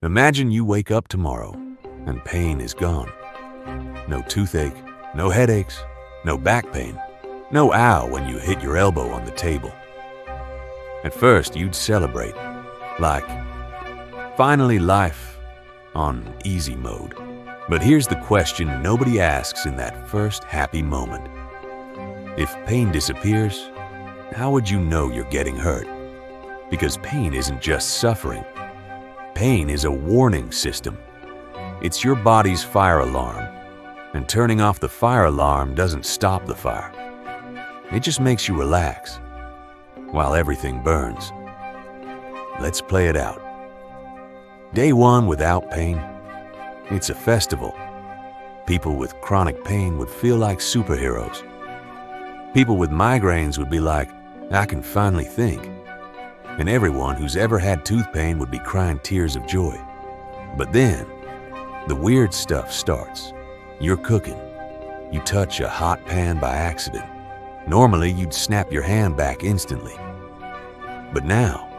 Imagine you wake up tomorrow and pain is gone. No toothache, no headaches, no back pain, no ow when you hit your elbow on the table. At first, you'd celebrate, like, finally life on easy mode. But here's the question nobody asks in that first happy moment. If pain disappears, how would you know you're getting hurt? Because pain isn't just suffering. Pain is a warning system. It's your body's fire alarm, and turning off the fire alarm doesn't stop the fire. It just makes you relax while everything burns. Let's play it out. Day one without pain. It's a festival. People with chronic pain would feel like superheroes. People with migraines would be like, I can finally think. And everyone who's ever had tooth pain would be crying tears of joy. But then, the weird stuff starts. You're cooking. You touch a hot pan by accident. Normally, you'd snap your hand back instantly. But now,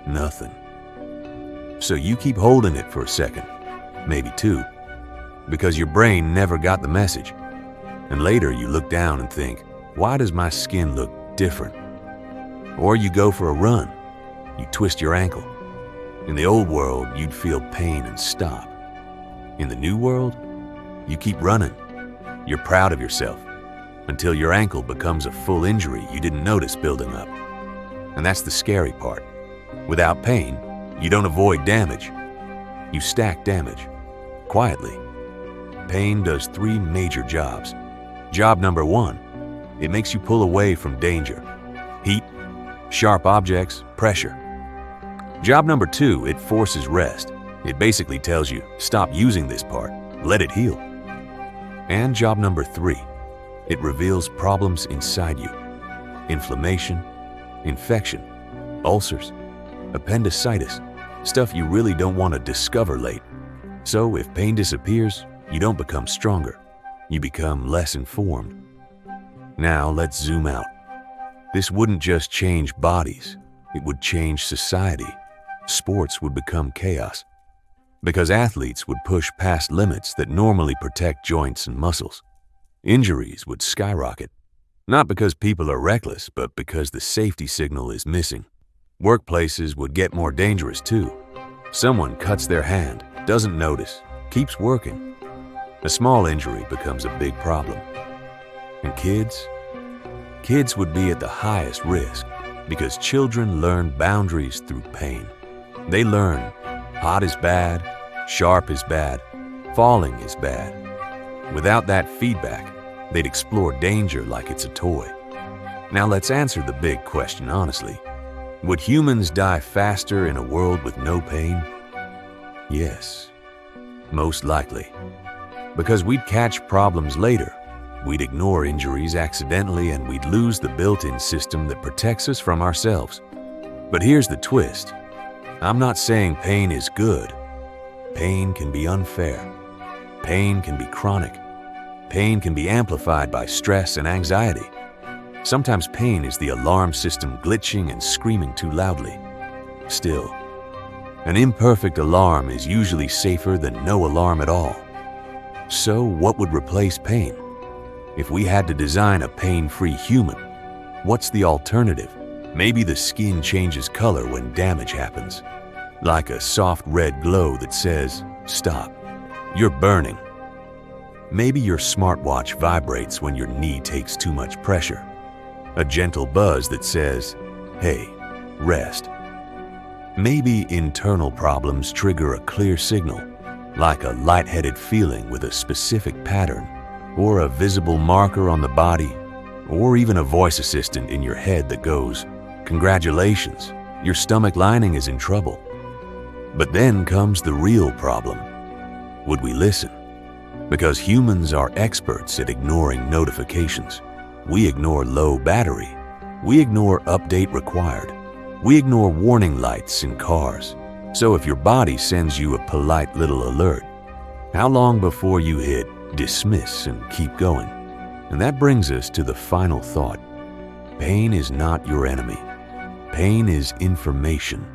nothing. So you keep holding it for a second, maybe two, because your brain never got the message. And later you look down and think, why does my skin look different? Or you go for a run. You twist your ankle. In the old world, you'd feel pain and stop. In the new world, you keep running. You're proud of yourself until your ankle becomes a full injury you didn't notice building up. And that's the scary part. Without pain, you don't avoid damage. You stack damage, quietly. Pain does three major jobs. Job number one, it makes you pull away from danger. Heat, sharp objects, pressure. Job number two, it forces rest. It basically tells you, stop using this part, let it heal. And job number three, it reveals problems inside you. Inflammation, infection, ulcers, appendicitis, stuff you really don't want to discover late. So if pain disappears, you don't become stronger. You become less informed. Now let's zoom out. This wouldn't just change bodies, it would change society. Sports would become chaos, because athletes would push past limits that normally protect joints and muscles. Injuries would skyrocket, not because people are reckless, but because the safety signal is missing. Workplaces would get more dangerous too. Someone cuts their hand, doesn't notice, keeps working. A small injury becomes a big problem. And kids would be at the highest risk because children learn boundaries through pain. They learn hot is bad, sharp is bad, falling is bad. Without that feedback, they'd explore danger like it's a toy. Now let's answer the big question honestly. Would humans die faster in a world with no pain? Yes, most likely. Because we'd catch problems later. We'd ignore injuries accidentally and we'd lose the built-in system that protects us from ourselves. But here's the twist. I'm not saying pain is good. Pain can be unfair. Pain can be chronic. Pain can be amplified by stress and anxiety. Sometimes pain is the alarm system glitching and screaming too loudly. Still, an imperfect alarm is usually safer than no alarm at all. So what would replace pain? If we had to design a pain-free human, what's the alternative? Maybe the skin changes color when damage happens, like a soft red glow that says, stop, you're burning. Maybe your smartwatch vibrates when your knee takes too much pressure, a gentle buzz that says, hey, rest. Maybe internal problems trigger a clear signal, like a lightheaded feeling with a specific pattern, or a visible marker on the body, or even a voice assistant in your head that goes, congratulations, your stomach lining is in trouble. But then comes the real problem. Would we listen? Because humans are experts at ignoring notifications. We ignore low battery. We ignore update required. We ignore warning lights in cars. So if your body sends you a polite little alert, how long before you hit dismiss and keep going? And that brings us to the final thought. Pain is not your enemy. Pain is information.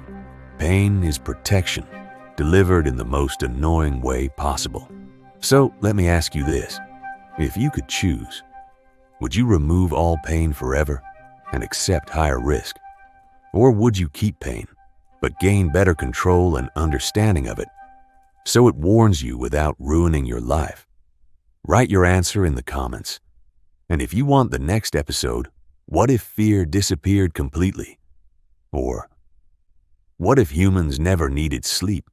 Pain is protection. delivered in the most annoying way possible. So let me ask you this. If you could choose, would you remove all pain forever and accept higher risk? Or would you keep pain, but gain better control and understanding of it, so it warns you without ruining your life? Write your answer in the comments. And if you want the next episode, what if fear disappeared completely? Or what if humans never needed sleep?